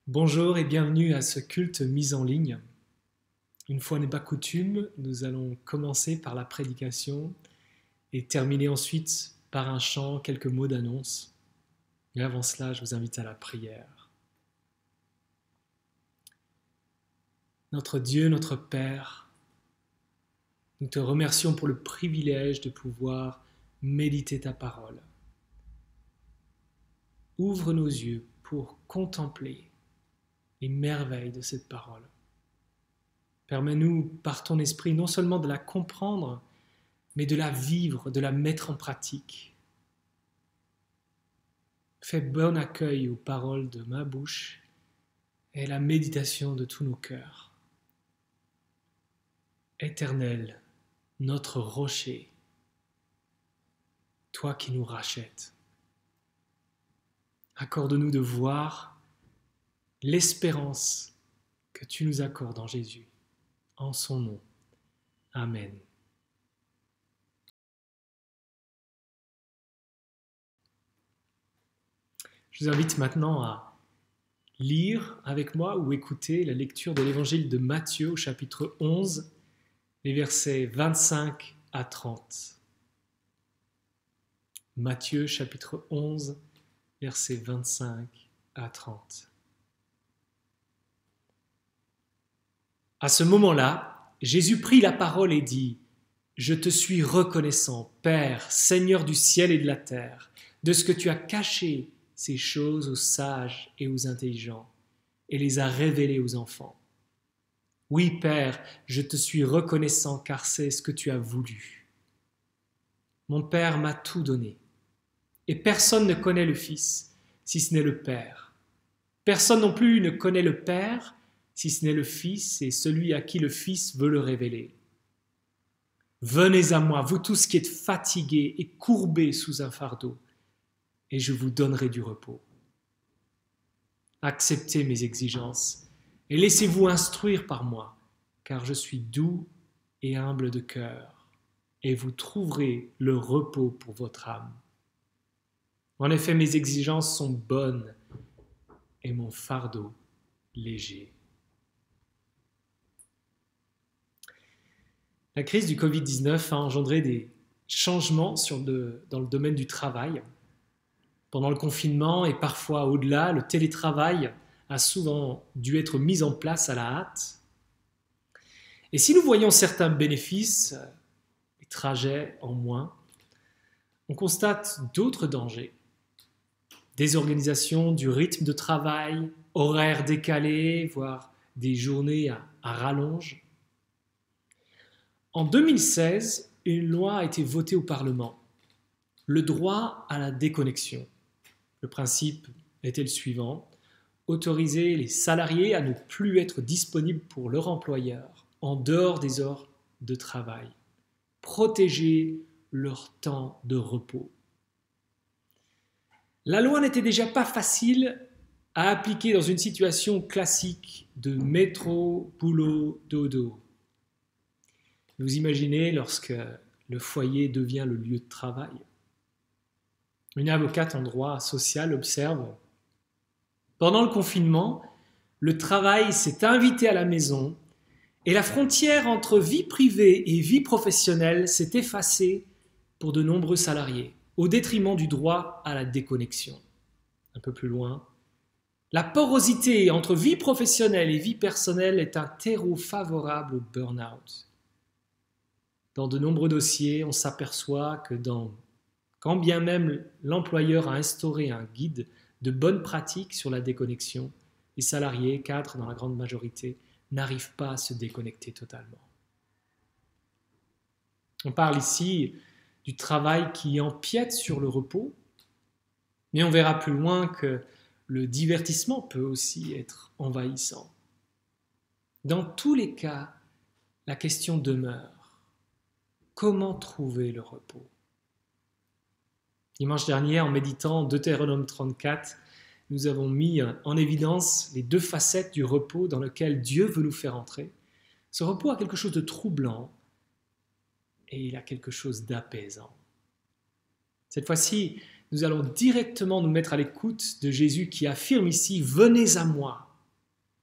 Bonjour et bienvenue à ce culte mis en ligne. Une fois n'est pas coutume, nous allons commencer par la prédication et terminer ensuite par un chant, quelques mots d'annonce. Mais avant cela, je vous invite à la prière. Notre Dieu, notre Père, nous te remercions pour le privilège de pouvoir méditer ta parole. Ouvre nos yeux pour contempler les merveilles de cette parole. Permets-nous, par ton esprit, non seulement de la comprendre, mais de la vivre, de la mettre en pratique. Fais bon accueil aux paroles de ma bouche et à la méditation de tous nos cœurs. Éternel, notre rocher, toi qui nous rachètes, accorde-nous de voir l'espérance que tu nous accordes en Jésus. En son nom. Amen. Je vous invite maintenant à lire avec moi ou écouter la lecture de l'évangile de Matthieu au chapitre 11, les versets 25 à 30. Matthieu chapitre 11, versets 25 à 30. À ce moment-là, Jésus prit la parole et dit : « Je te suis reconnaissant, Père, Seigneur du ciel et de la terre, de ce que tu as caché ces choses aux sages et aux intelligents et les as révélées aux enfants. Oui, Père, je te suis reconnaissant car c'est ce que tu as voulu. Mon Père m'a tout donné, et personne ne connaît le Fils si ce n'est le Père. Personne non plus ne connaît le Père si ce n'est le Fils et celui à qui le Fils veut le révéler. Venez à moi, vous tous qui êtes fatigués et courbés sous un fardeau, et je vous donnerai du repos. Acceptez mes exigences et laissez-vous instruire par moi, car je suis doux et humble de cœur, et vous trouverez le repos pour votre âme. En effet, mes exigences sont bonnes et mon fardeau léger. La crise du Covid-19 a engendré des changements dans le domaine du travail. Pendant le confinement et parfois au-delà, le télétravail a souvent dû être mis en place à la hâte. Et si nous voyons certains bénéfices, les trajets en moins, on constate d'autres dangers. Désorganisation du rythme de travail, horaires décalés, voire des journées à rallonge. En 2016, une loi a été votée au Parlement, le droit à la déconnexion. Le principe était le suivant : autoriser les salariés à ne plus être disponibles pour leur employeur en dehors des heures de travail, protéger leur temps de repos. La loi n'était déjà pas facile à appliquer dans une situation classique de métro, boulot, dodo. Vous imaginez lorsque le foyer devient le lieu de travail. Une avocate en droit social observe : pendant le confinement, le travail s'est invité à la maison et la frontière entre vie privée et vie professionnelle s'est effacée pour de nombreux salariés, au détriment du droit à la déconnexion. Un peu plus loin, la porosité entre vie professionnelle et vie personnelle est un terreau favorable au burn-out. Dans de nombreux dossiers, on s'aperçoit que quand bien même l'employeur a instauré un guide de bonnes pratiques sur la déconnexion, les salariés, cadres dans la grande majorité, n'arrivent pas à se déconnecter totalement. On parle ici du travail qui empiète sur le repos, mais on verra plus loin que le divertissement peut aussi être envahissant. Dans tous les cas, la question demeure : comment trouver le repos ? Dimanche dernier, en méditant Deutéronome 34, nous avons mis en évidence les deux facettes du repos dans lequel Dieu veut nous faire entrer. Ce repos a quelque chose de troublant et il a quelque chose d'apaisant. Cette fois-ci, nous allons directement nous mettre à l'écoute de Jésus qui affirme ici : « Venez à moi,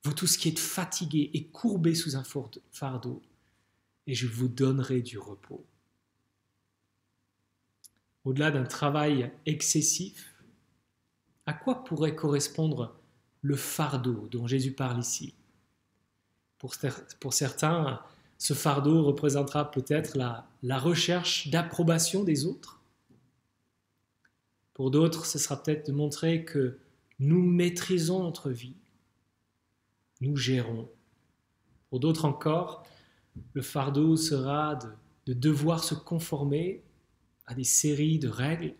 vous tous qui êtes fatigués et courbés sous un fardeau, et je vous donnerai du repos. Au-delà d'un travail excessif, à quoi pourrait correspondre le fardeau dont Jésus parle ici? Pour certains, ce fardeau représentera peut-être la recherche d'approbation des autres. Pour d'autres, ce sera peut-être de montrer que nous maîtrisons notre vie, nous gérons. Pour d'autres encore, le fardeau sera de devoir se conformer à des séries de règles.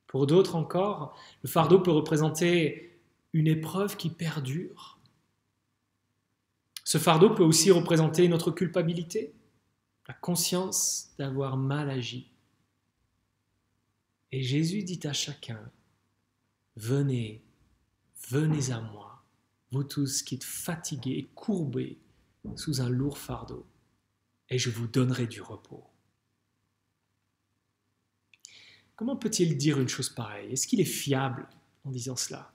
Pour d'autres encore, le fardeau peut représenter une épreuve qui perdure. Ce fardeau peut aussi représenter notre culpabilité, la conscience d'avoir mal agi. Et Jésus dit à chacun, venez, venez à moi, vous tous qui êtes fatigués et courbés sous un lourd fardeau, et je vous donnerai du repos. Comment peut-il dire une chose pareille? Est-ce qu'il est fiable en disant cela?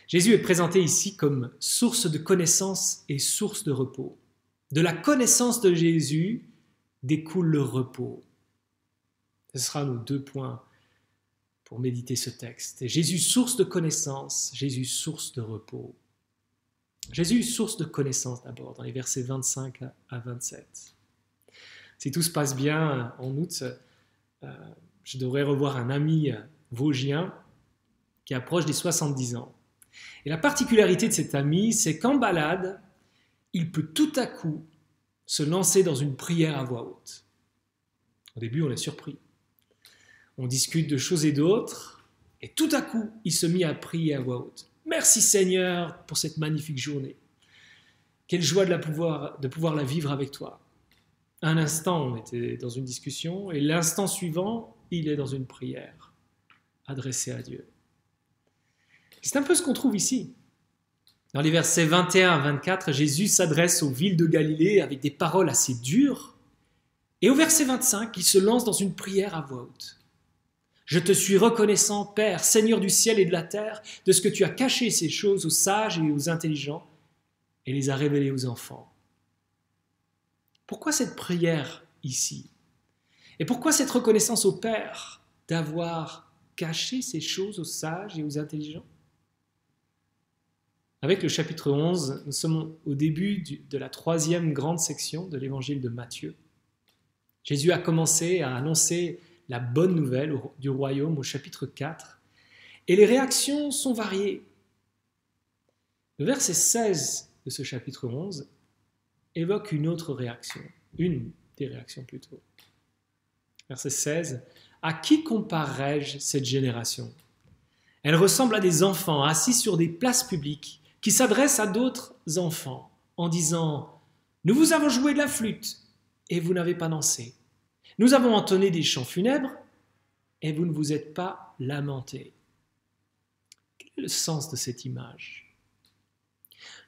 Jésus est présenté ici comme source de connaissance et source de repos. De la connaissance de Jésus découle le repos. Ce sera nos 2 points pour méditer ce texte. Jésus, source de connaissance, Jésus, source de repos. Jésus, source de connaissance d'abord, dans les versets 25 à 27. Si tout se passe bien en août, je devrais revoir un ami vosgien qui approche des 70 ans. Et la particularité de cet ami, c'est qu'en balade, il peut tout à coup se lancer dans une prière à voix haute. Au début, on est surpris. On discute de choses et d'autres, et tout à coup, il se mit à prier à voix haute. Merci Seigneur pour cette magnifique journée. Quelle joie de pouvoir la vivre avec toi. Un instant, on était dans une discussion, et l'instant suivant, il est dans une prière adressée à Dieu. C'est un peu ce qu'on trouve ici. Dans les versets 21 à 24, Jésus s'adresse aux villes de Galilée avec des paroles assez dures. Et au verset 25, il se lance dans une prière à voix haute. « Je te suis reconnaissant, Père, Seigneur du ciel et de la terre, de ce que tu as caché ces choses aux sages et aux intelligents et les as révélées aux enfants. » Pourquoi cette prière ici? Et pourquoi cette reconnaissance au Père d'avoir caché ces choses aux sages et aux intelligents? Avec le chapitre 11, nous sommes au début de la 3e grande section de l'évangile de Matthieu. Jésus a commencé à annoncer la bonne nouvelle du royaume au chapitre 4, et les réactions sont variées. Le verset 16 de ce chapitre 11 évoque une autre réaction, une des réactions plutôt. Verset 16, « À qui comparerai-je cette génération? Elle ressemble à des enfants assis sur des places publiques, qui s'adresse à d'autres enfants en disant « Nous vous avons joué de la flûte et vous n'avez pas dansé. Nous avons entonné des chants funèbres et vous ne vous êtes pas lamentés. » Quel est le sens de cette image?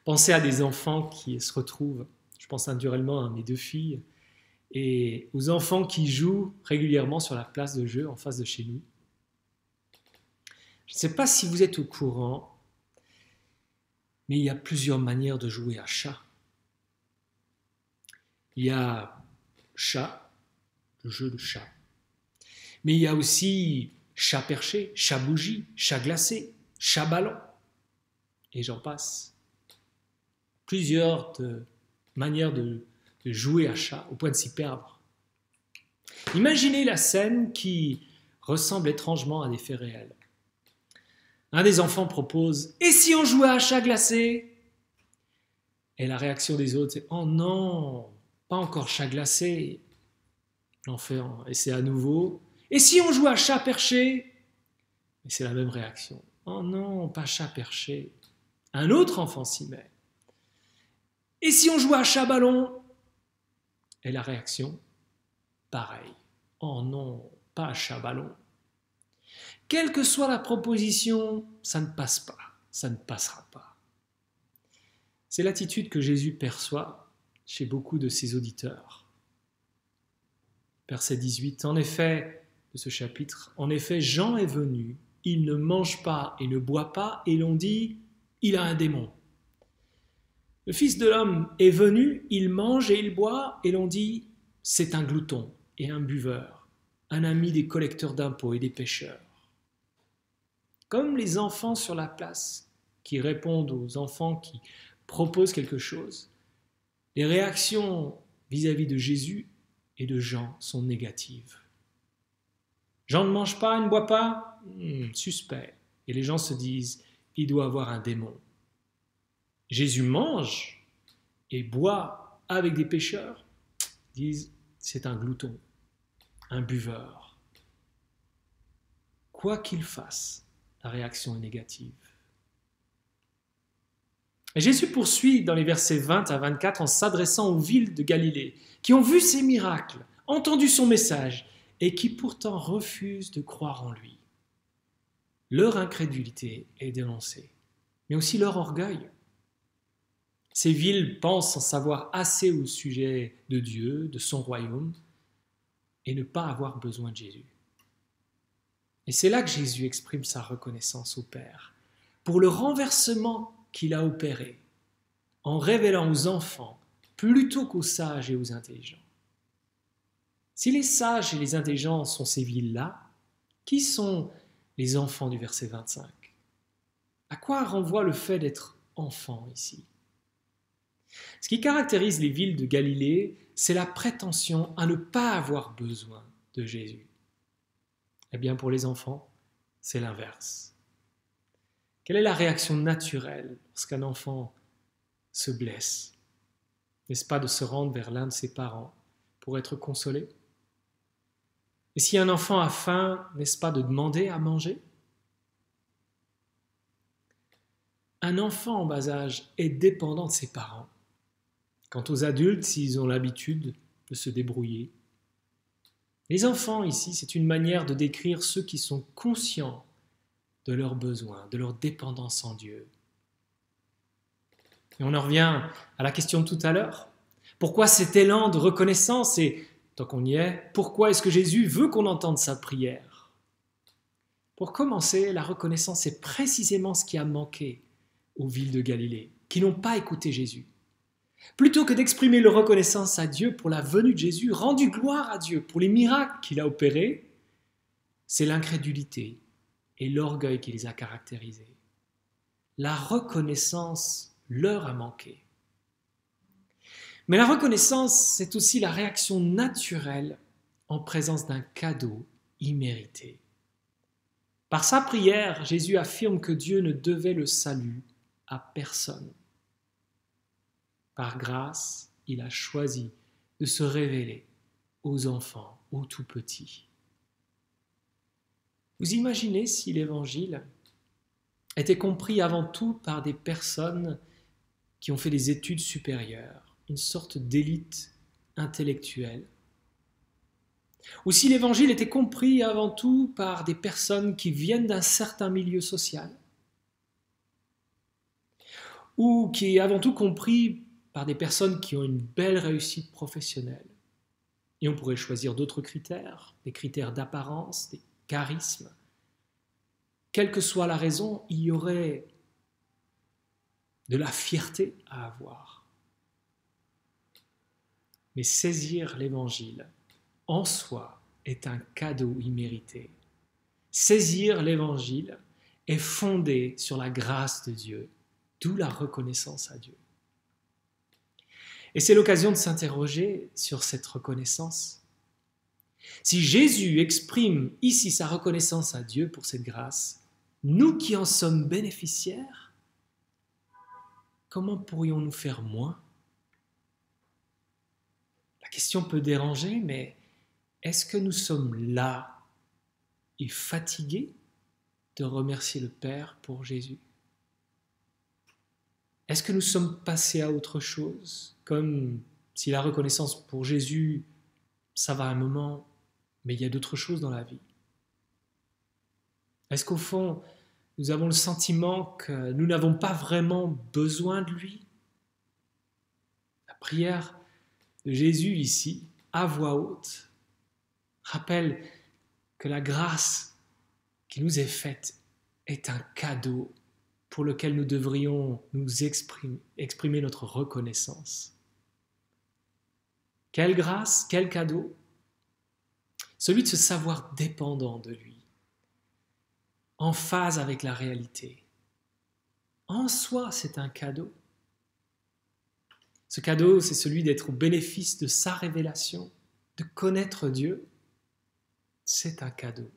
Pensez à des enfants qui se retrouvent, je pense naturellement à mes 2 filles, et aux enfants qui jouent régulièrement sur la place de jeu en face de chez nous. Je ne sais pas si vous êtes au courant, mais il y a plusieurs manières de jouer à chat. Il y a chat, le jeu de chat. Mais il y a aussi chat perché, chat bougie, chat glacé, chat ballon. Et j'en passe. Plusieurs manières de jouer à chat au point de s'y perdre. Imaginez la scène qui ressemble étrangement à des faits réels. Un des enfants propose « Et si on jouait à chat glacé ?» Et la réaction des autres c'est « Oh non, pas encore chat glacé !» L'enfant essaie à nouveau « Et si on jouait à chat perché ?» Et c'est la même réaction « Oh non, pas chat perché !» Un autre enfant s'y met « Et si on jouait à chat ballon ?» Et la réaction pareil « Oh non, pas chat ballon !» Quelle que soit la proposition, ça ne passe pas, ça ne passera pas. C'est l'attitude que Jésus perçoit chez beaucoup de ses auditeurs. Verset 18, en effet, de ce chapitre, « En effet, Jean est venu, il ne mange pas et ne boit pas, et l'on dit, il a un démon. Le Fils de l'homme est venu, il mange et il boit, et l'on dit, c'est un glouton et un buveur, un ami des collecteurs d'impôts et des pêcheurs. Comme les enfants sur la place qui répondent aux enfants qui proposent quelque chose, les réactions vis-à-vis de Jésus et de Jean sont négatives. Jean ne mange pas, il ne boit pas, suspect. Et les gens se disent, il doit avoir un démon. Jésus mange et boit avec des pécheurs, disent, c'est un glouton, un buveur. Quoi qu'il fasse, la réaction est négative. Et Jésus poursuit dans les versets 20 à 24 en s'adressant aux villes de Galilée, qui ont vu ses miracles, entendu son message, et qui pourtant refusent de croire en lui. Leur incrédulité est dénoncée, mais aussi leur orgueil. Ces villes pensent en savoir assez au sujet de Dieu, de son royaume, et ne pas avoir besoin de Jésus. Et c'est là que Jésus exprime sa reconnaissance au Père, pour le renversement qu'il a opéré, en révélant aux enfants plutôt qu'aux sages et aux intelligents. Si les sages et les intelligents sont ces villes-là, qui sont les enfants du verset 25 ? À quoi renvoie le fait d'être enfant ici ? Ce qui caractérise les villes de Galilée, c'est la prétention à ne pas avoir besoin de Jésus. Eh bien, pour les enfants, c'est l'inverse. Quelle est la réaction naturelle lorsqu'un enfant se blesse ? N'est-ce pas de se rendre vers l'un de ses parents pour être consolé ? Et si un enfant a faim, n'est-ce pas de demander à manger ? Un enfant en bas âge est dépendant de ses parents. Quant aux adultes, s'ils ont l'habitude de se débrouiller. Les enfants ici, c'est une manière de décrire ceux qui sont conscients de leurs besoins, de leur dépendance en Dieu. Et on en revient à la question de tout à l'heure. Pourquoi cet élan de reconnaissance et, tant qu'on y est, pourquoi est-ce que Jésus veut qu'on entende sa prière ? Pour commencer, la reconnaissance est précisément ce qui a manqué aux villes de Galilée, qui n'ont pas écouté Jésus. Plutôt que d'exprimer leur reconnaissance à Dieu pour la venue de Jésus, rendu gloire à Dieu pour les miracles qu'il a opérés, c'est l'incrédulité et l'orgueil qui les a caractérisés. La reconnaissance leur a manqué. Mais la reconnaissance, c'est aussi la réaction naturelle en présence d'un cadeau immérité. Par sa prière, Jésus affirme que Dieu ne devait le salut à personne. Par grâce, il a choisi de se révéler aux enfants, aux tout-petits. Vous imaginez si l'Évangile était compris avant tout par des personnes qui ont fait des études supérieures, une sorte d'élite intellectuelle, ou si l'Évangile était compris avant tout par des personnes qui viennent d'un certain milieu social, ou qui est avant tout compris par des personnes qui ont une belle réussite professionnelle. Et on pourrait choisir d'autres critères, des critères d'apparence, des charismes. Quelle que soit la raison, il y aurait de la fierté à avoir. Mais saisir l'Évangile, en soi, est un cadeau immérité. Saisir l'Évangile est fondé sur la grâce de Dieu, d'où la reconnaissance à Dieu. Et c'est l'occasion de s'interroger sur cette reconnaissance. Si Jésus exprime ici sa reconnaissance à Dieu pour cette grâce, nous qui en sommes bénéficiaires, comment pourrions-nous faire moins ? La question peut déranger, mais est-ce que nous sommes là et fatigués de remercier le Père pour Jésus ? Est-ce que nous sommes passés à autre chose, comme si la reconnaissance pour Jésus, ça va un moment, mais il y a d'autres choses dans la vie ? Est-ce qu'au fond, nous avons le sentiment que nous n'avons pas vraiment besoin de lui ? La prière de Jésus ici, à voix haute, rappelle que la grâce qui nous est faite est un cadeau pour lequel nous devrions nous exprimer notre reconnaissance. Quelle grâce, quel cadeau! Celui de se savoir dépendant de lui, en phase avec la réalité. En soi, c'est un cadeau. Ce cadeau, c'est celui d'être au bénéfice de sa révélation, de connaître Dieu. C'est un cadeau.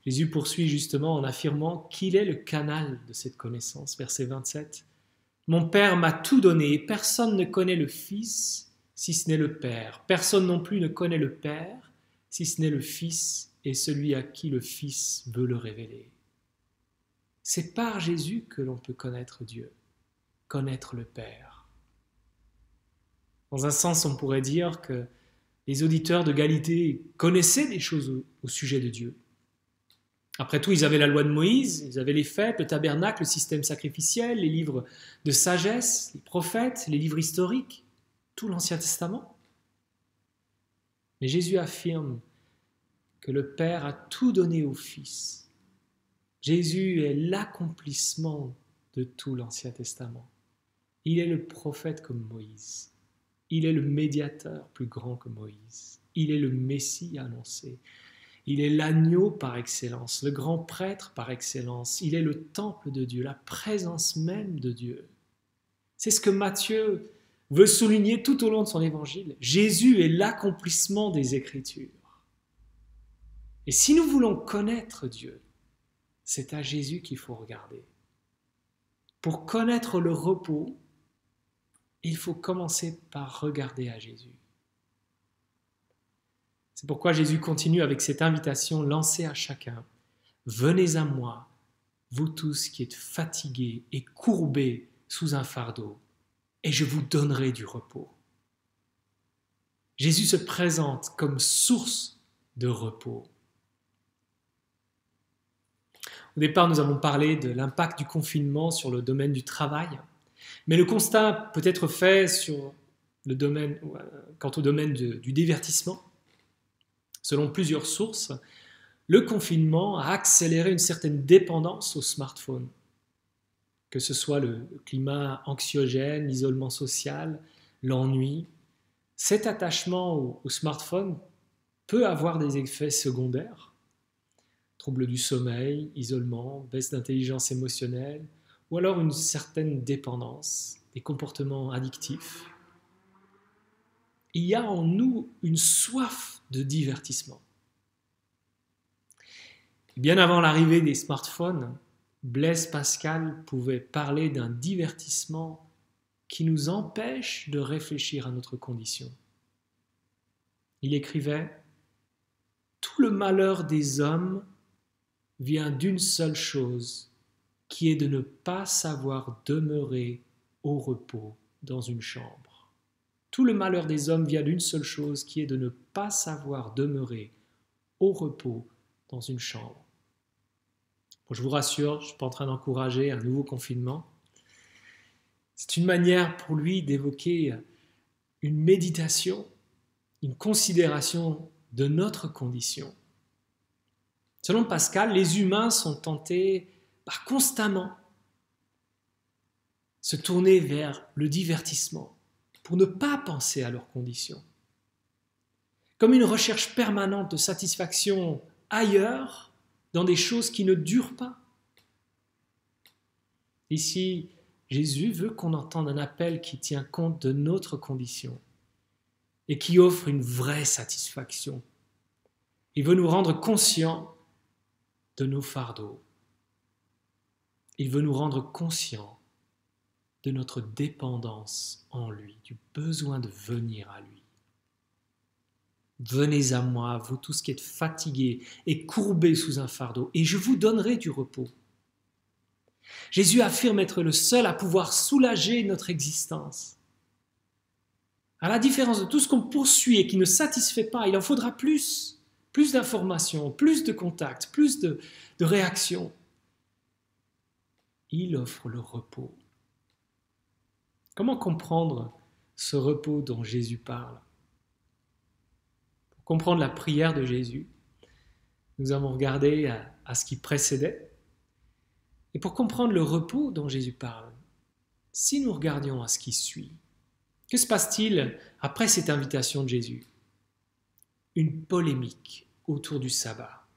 Jésus poursuit justement en affirmant qu'il est le canal de cette connaissance. Verset 27. « Mon Père m'a tout donné et personne ne connaît le Fils si ce n'est le Père. Personne non plus ne connaît le Père si ce n'est le Fils et celui à qui le Fils veut le révéler. » C'est par Jésus que l'on peut connaître Dieu, connaître le Père. Dans un sens, on pourrait dire que les auditeurs de Galilée connaissaient des choses au sujet de Dieu. Après tout, ils avaient la loi de Moïse, ils avaient les fêtes, le tabernacle, le système sacrificiel, les livres de sagesse, les prophètes, les livres historiques, tout l'Ancien Testament. Mais Jésus affirme que le Père a tout donné au Fils. Jésus est l'accomplissement de tout l'Ancien Testament. Il est le prophète comme Moïse. Il est le médiateur plus grand que Moïse. Il est le Messie annoncé. Il est l'agneau par excellence, le grand prêtre par excellence. Il est le temple de Dieu, la présence même de Dieu. C'est ce que Matthieu veut souligner tout au long de son évangile. Jésus est l'accomplissement des Écritures. Et si nous voulons connaître Dieu, c'est à Jésus qu'il faut regarder. Pour connaître le repos, il faut commencer par regarder à Jésus. C'est pourquoi Jésus continue avec cette invitation lancée à chacun. « Venez à moi, vous tous qui êtes fatigués et courbés sous un fardeau, et je vous donnerai du repos. » Jésus se présente comme source de repos. Au départ, nous avons parlé de l'impact du confinement sur le domaine du travail, mais le constat peut être fait quant au domaine du divertissement. Selon plusieurs sources, le confinement a accéléré une certaine dépendance au smartphone. Que ce soit le climat anxiogène, l'isolement social, l'ennui, cet attachement au smartphone peut avoir des effets secondaires. Troubles du sommeil, isolement, baisse d'intelligence émotionnelle, ou alors une certaine dépendance, des comportements addictifs. Il y a en nous une soif de divertissement. Bien avant l'arrivée des smartphones, Blaise Pascal pouvait parler d'un divertissement qui nous empêche de réfléchir à notre condition. Il écrivait « Tout le malheur des hommes vient d'une seule chose, qui est de ne pas savoir demeurer au repos dans une chambre. Tout le malheur des hommes vient d'une seule chose, qui est de ne pas savoir demeurer au repos dans une chambre. » Bon, je vous rassure, je ne suis pas en train d'encourager un nouveau confinement. C'est une manière pour lui d'évoquer une méditation, une considération de notre condition. Selon Pascal, les humains sont tentés par constamment se tourner vers le divertissement pour ne pas penser à leurs conditions. Comme une recherche permanente de satisfaction ailleurs, dans des choses qui ne durent pas. Ici, Jésus veut qu'on entende un appel qui tient compte de notre condition et qui offre une vraie satisfaction. Il veut nous rendre conscients de nos fardeaux. Il veut nous rendre conscients de notre dépendance en lui, du besoin de venir à lui. Venez à moi, vous tous qui êtes fatigués et courbés sous un fardeau, et je vous donnerai du repos. Jésus affirme être le seul à pouvoir soulager notre existence. À la différence de tout ce qu'on poursuit et qui ne satisfait pas, il en faudra plus d'informations, plus de contacts, plus de réactions. Il offre le repos. Comment comprendre ce repos dont Jésus parle ? Pour comprendre la prière de Jésus, nous avons regardé à ce qui précédait. Et pour comprendre le repos dont Jésus parle, si nous regardions à ce qui suit, que se passe-t-il après cette invitation de Jésus? Une polémique autour du sabbat,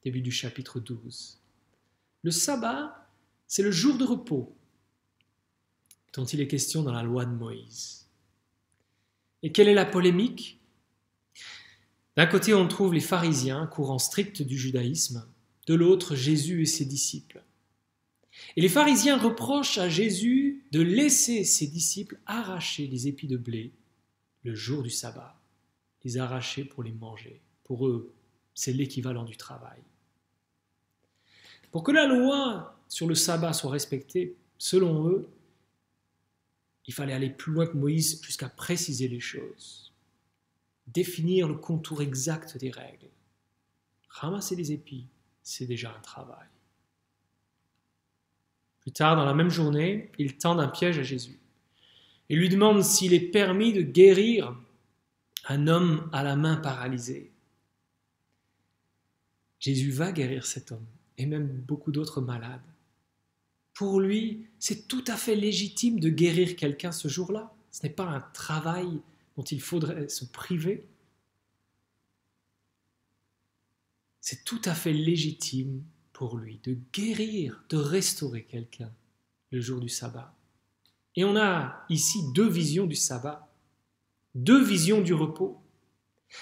début du chapitre 12. Le sabbat, c'est le jour de repos dont il est question dans la loi de Moïse. Et quelle est la polémique? D'un côté, on trouve les pharisiens, courant strict du judaïsme, de l'autre, Jésus et ses disciples. Et les pharisiens reprochent à Jésus de laisser ses disciples arracher les épis de blé le jour du sabbat, les arracher pour les manger. Pour eux, c'est l'équivalent du travail. Pour que la loi sur le sabbat soit respectée, selon eux, il fallait aller plus loin que Moïse jusqu'à préciser les choses, définir le contour exact des règles. Ramasser les épis, c'est déjà un travail. Plus tard, dans la même journée, ils tendent un piège à Jésus et lui demandent s'il est permis de guérir un homme à la main paralysée. Jésus va guérir cet homme et même beaucoup d'autres malades. Pour lui, c'est tout à fait légitime de guérir quelqu'un ce jour-là. Ce n'est pas un travail dont il faudrait se priver. C'est tout à fait légitime pour lui de guérir, de restaurer quelqu'un le jour du sabbat. Et on a ici deux visions du sabbat, deux visions du repos.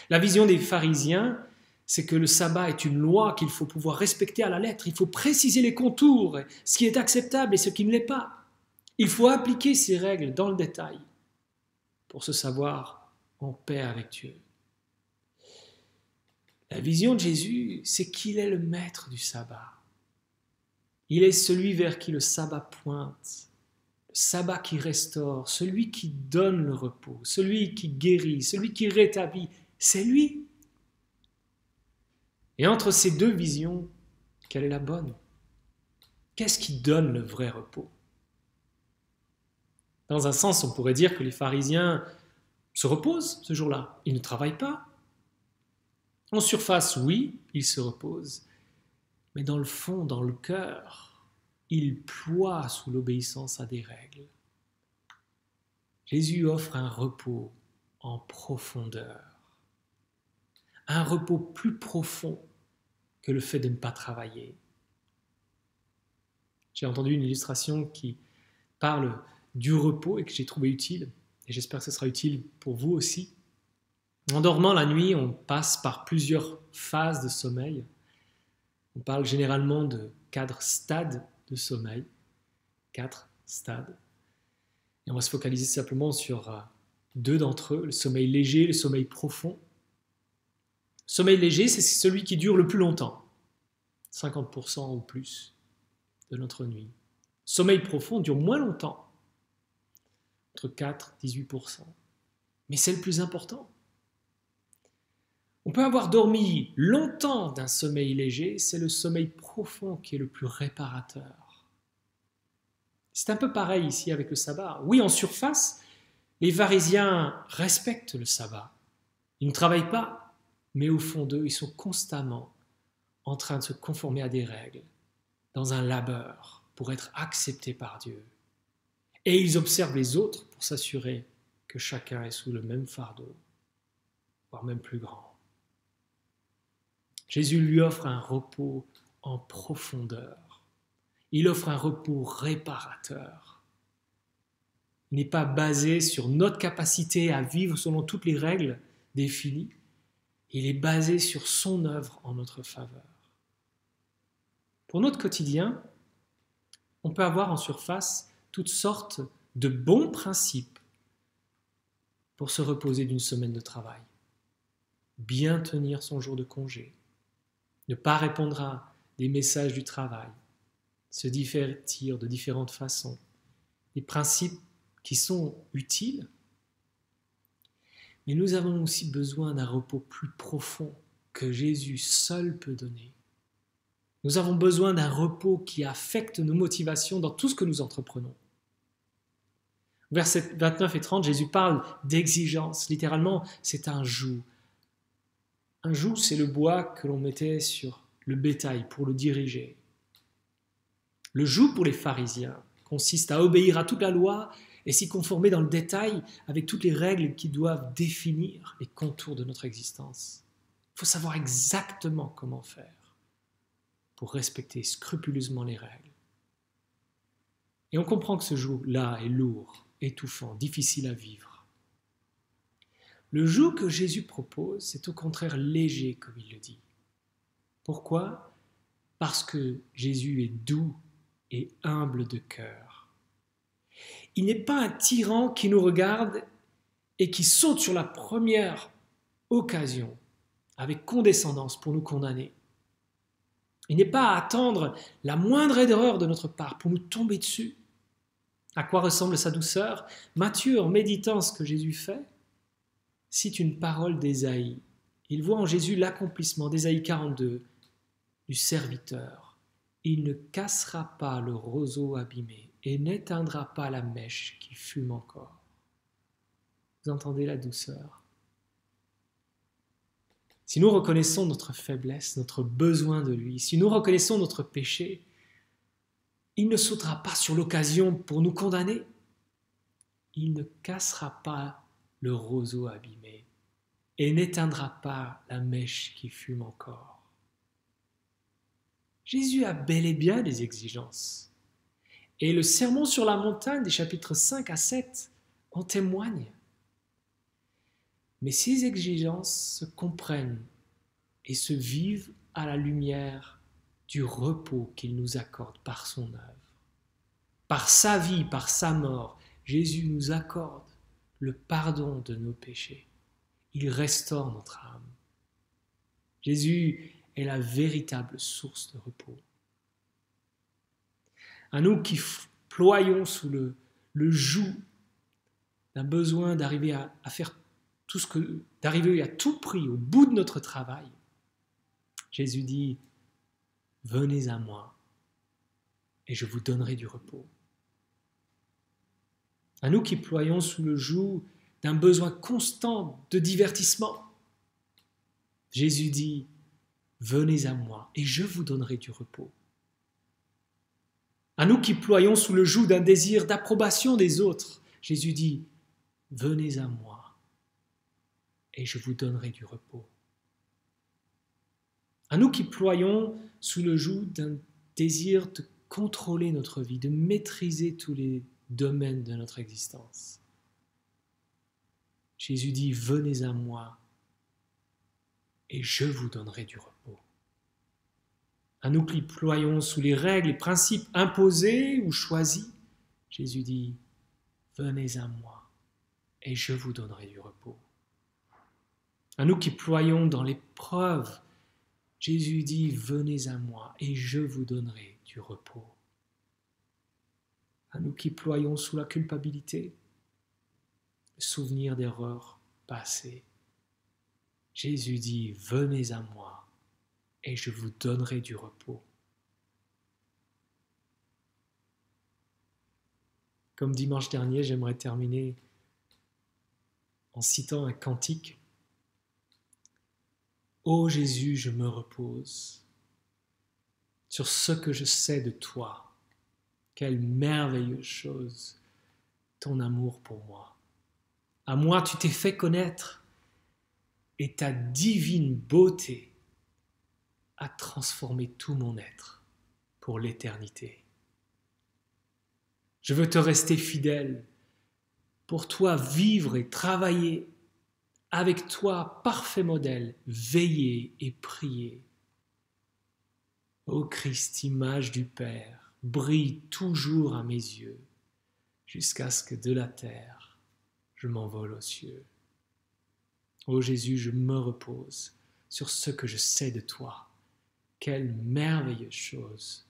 La vision des pharisiens, c'est que le sabbat est une loi qu'il faut pouvoir respecter à la lettre. Il faut préciser les contours, ce qui est acceptable et ce qui ne l'est pas. Il faut appliquer ces règles dans le détail pour se savoir en paix avec Dieu. La vision de Jésus, c'est qu'il est le maître du sabbat. Il est celui vers qui le sabbat pointe, le sabbat qui restaure, celui qui donne le repos, celui qui guérit, celui qui rétablit. C'est lui. Et entre ces deux visions, quelle est la bonne? Qu'est-ce qui donne le vrai repos? Dans un sens, on pourrait dire que les pharisiens se reposent ce jour-là. Ils ne travaillent pas. En surface, oui, ils se reposent. Mais dans le fond, dans le cœur, ils ploient sous l'obéissance à des règles. Jésus offre un repos en profondeur. Un repos plus profond que le fait de ne pas travailler. J'ai entendu une illustration qui parle du repos et que j'ai trouvé utile, et j'espère que ce sera utile pour vous aussi. En dormant la nuit, on passe par plusieurs phases de sommeil. On parle généralement de 4 stades de sommeil. 4 stades. Et on va se focaliser simplement sur 2 d'entre eux, le sommeil léger et le sommeil profond. Sommeil léger, c'est celui qui dure le plus longtemps, 50% ou plus de notre nuit. Sommeil profond dure moins longtemps, entre 4 et 18%. Mais c'est le plus important. On peut avoir dormi longtemps d'un sommeil léger, c'est le sommeil profond qui est le plus réparateur. C'est un peu pareil ici avec le sabbat. Oui, en surface, les pharisiens respectent le sabbat. Ils ne travaillent pas. Mais au fond d'eux, ils sont constamment en train de se conformer à des règles, dans un labeur, pour être acceptés par Dieu. Et ils observent les autres pour s'assurer que chacun est sous le même fardeau, voire même plus grand. Jésus lui offre un repos en profondeur. Il offre un repos réparateur. Il n'est pas basé sur notre capacité à vivre selon toutes les règles définies. Il est basé sur son œuvre en notre faveur. Pour notre quotidien, on peut avoir en surface toutes sortes de bons principes pour se reposer d'une semaine de travail. Bien tenir son jour de congé, ne pas répondre à des messages du travail, se divertir de différentes façons, des principes qui sont utiles. Mais nous avons aussi besoin d'un repos plus profond que Jésus seul peut donner. Nous avons besoin d'un repos qui affecte nos motivations dans tout ce que nous entreprenons. Versets 29 et 30, Jésus parle d'exigence. Littéralement, c'est un joug. Un joug, c'est le bois que l'on mettait sur le bétail pour le diriger. Le joug pour les pharisiens consiste à obéir à toute la loi et s'y conformer dans le détail avec toutes les règles qui doivent définir les contours de notre existence. Il faut savoir exactement comment faire pour respecter scrupuleusement les règles. Et on comprend que ce joug-là est lourd, étouffant, difficile à vivre. Le joug que Jésus propose, c'est au contraire léger, comme il le dit. Pourquoi ? Parce que Jésus est doux et humble de cœur. Il n'est pas un tyran qui nous regarde et qui saute sur la première occasion avec condescendance pour nous condamner. Il n'est pas à attendre la moindre erreur de notre part pour nous tomber dessus. À quoi ressemble sa douceur ? Matthieu, en méditant ce que Jésus fait, cite une parole d'Ésaïe. Il voit en Jésus l'accomplissement d'Ésaïe 42, du serviteur. Il ne cassera pas le roseau abîmé et n'éteindra pas la mèche qui fume encore. Vous entendez la douceur ? Si nous reconnaissons notre faiblesse, notre besoin de lui, si nous reconnaissons notre péché, il ne sautera pas sur l'occasion pour nous condamner. Il ne cassera pas le roseau abîmé et n'éteindra pas la mèche qui fume encore. Jésus a bel et bien des exigences. Et le sermon sur la montagne des chapitres 5 à 7 en témoigne. Mais ces exigences se comprennent et se vivent à la lumière du repos qu'il nous accorde par son œuvre. Par sa vie, par sa mort, Jésus nous accorde le pardon de nos péchés. Il restaure notre âme. Jésus est la véritable source de repos. À nous qui ployons sous le joug d'un besoin d'arriver à faire d'arriver à tout prix au bout de notre travail, Jésus dit « Venez à moi et je vous donnerai du repos ». À nous qui ployons sous le joug d'un besoin constant de divertissement, Jésus dit « Venez à moi et je vous donnerai du repos ». À nous qui ployons sous le joug d'un désir d'approbation des autres, Jésus dit « Venez à moi et je vous donnerai du repos ». À nous qui ployons sous le joug d'un désir de contrôler notre vie, de maîtriser tous les domaines de notre existence, Jésus dit « Venez à moi et je vous donnerai du repos ». À nous qui ployons sous les règles et principes imposés ou choisis, Jésus dit « Venez à moi et je vous donnerai du repos ». À nous qui ployons dans l'épreuve, Jésus dit « Venez à moi et je vous donnerai du repos ». À nous qui ployons sous la culpabilité, le souvenir d'erreurs passées, Jésus dit « Venez à moi et je vous donnerai du repos ». Comme dimanche dernier, j'aimerais terminer en citant un cantique. Ô Jésus, je me repose sur ce que je sais de toi. Quelle merveilleuse chose, ton amour pour moi. À moi, tu t'es fait connaître et ta divine beauté a transformé tout mon être pour l'éternité. Je veux te rester fidèle, pour toi vivre et travailler, avec toi, parfait modèle, veiller et prier. Ô Christ, image du Père, brille toujours à mes yeux, jusqu'à ce que de la terre, je m'envole aux cieux. Ô Jésus, je me repose sur ce que je sais de toi. Quelle merveilleuse chose,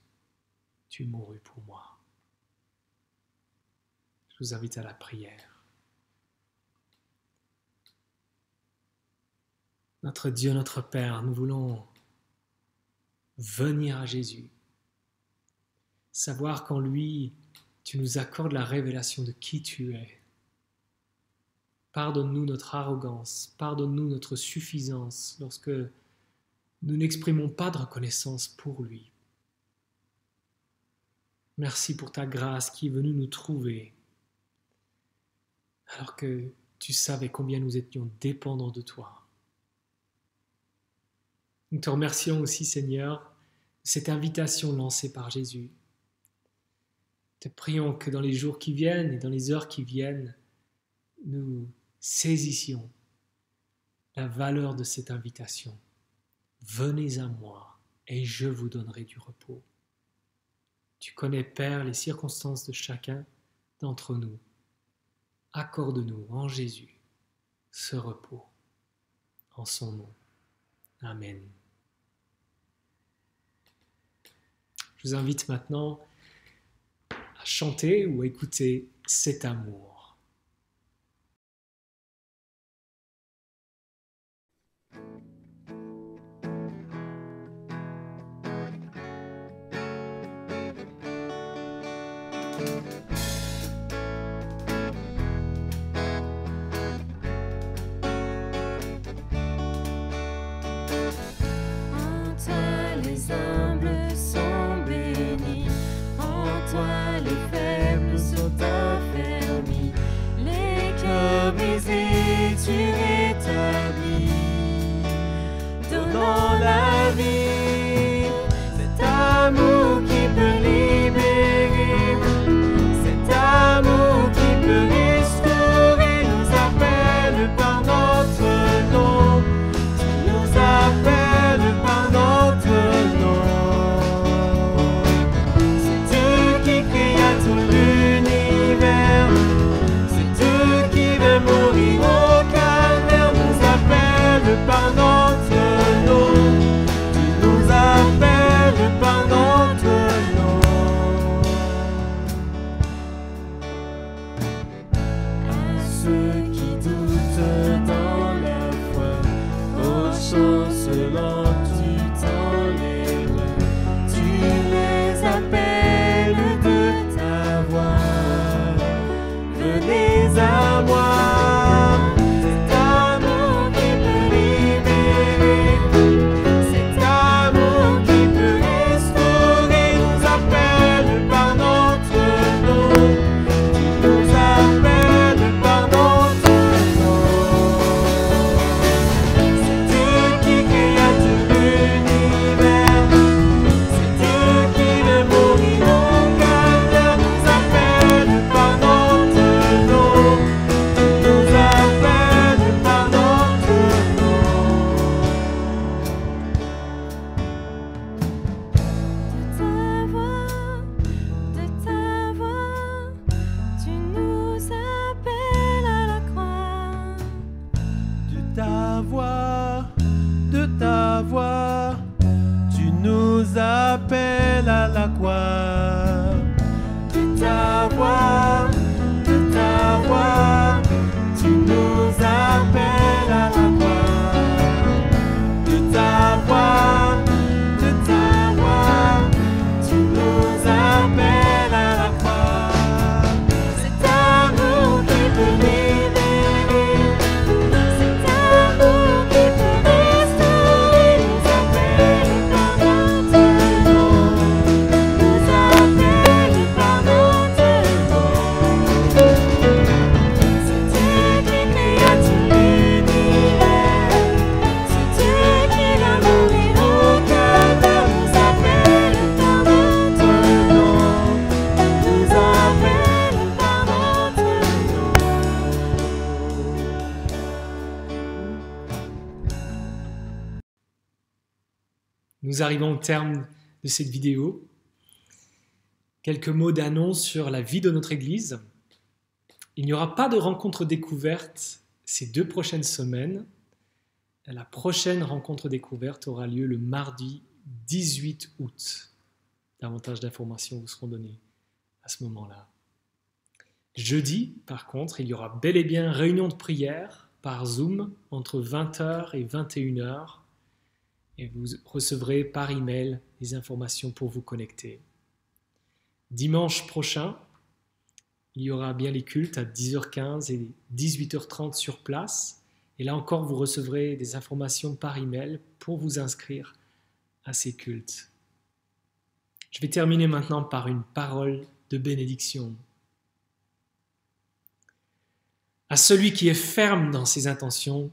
tu mourus pour moi. Je vous invite à la prière. Notre Dieu, notre Père, nous voulons venir à Jésus, savoir qu'en lui, tu nous accordes la révélation de qui tu es. Pardonne-nous notre arrogance, pardonne-nous notre suffisance lorsque nous n'exprimons pas de reconnaissance pour lui. Merci pour ta grâce qui est venue nous trouver, alors que tu savais combien nous étions dépendants de toi. Nous te remercions aussi, Seigneur, de cette invitation lancée par Jésus. Te prions que dans les jours qui viennent et dans les heures qui viennent, nous saisissions la valeur de cette invitation. Venez à moi et je vous donnerai du repos. Tu connais, Père, les circonstances de chacun d'entre nous. Accorde-nous en Jésus ce repos. En son nom. Amen. Je vous invite maintenant à chanter ou à écouter cet amour. Tu rétablis, donnant la vie, cet amour qui peut libérer, cet amour qui peut restaurer, nous appelle par notre nom, tu nous appelles par notre nom. C'est Dieu qui créa tout l'univers, c'est Dieu qui veut mourir au calvaire, nous appelle par notre nom, tu nous appelles par notre nom. À ceux qui doutent dans la foi, aux chancelants tu t'enlèves, tu les appelles de ta voix. Venez à moi. De ta voix, tu nous appelles à la croix. De ta voix, tu nous appelles à la croix. De ta voix, tu nous appelles à la croix. Cet amour qui peut libérer, cet amour qui peut restaurer, nous appelle par notre nom, nous appelle par notre nom. C'est Dieu qui créa tout l'univers, c'est Dieu qui va mourir au calvaire, nous appelle par notre nom, nous appelle par notre nom. Nous arrivons au terme de cette vidéo. Quelques mots d'annonce sur la vie de notre Église. Il n'y aura pas de rencontre découverte ces 2 prochaines semaines. La prochaine rencontre découverte aura lieu le mardi 18 août. Davantage d'informations vous seront données à ce moment-là. Jeudi, par contre, il y aura bel et bien réunion de prière par Zoom entre 20h et 21h. Et vous recevrez par email les informations pour vous connecter. Dimanche prochain, il y aura bien les cultes à 10h15 et 18h30 sur place. Et là encore, vous recevrez des informations par email pour vous inscrire à ces cultes. Je vais terminer maintenant par une parole de bénédiction. À celui qui est ferme dans ses intentions,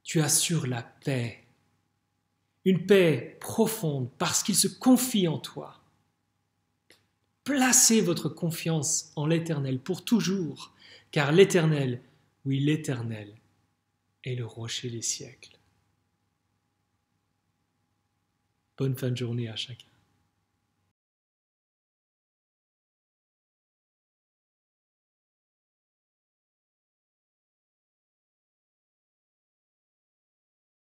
tu assures la paix. Une paix profonde parce qu'il se confie en toi. Placez votre confiance en l'Éternel pour toujours, car l'Éternel, oui l'Éternel, est le rocher des siècles. Bonne fin de journée à chacun.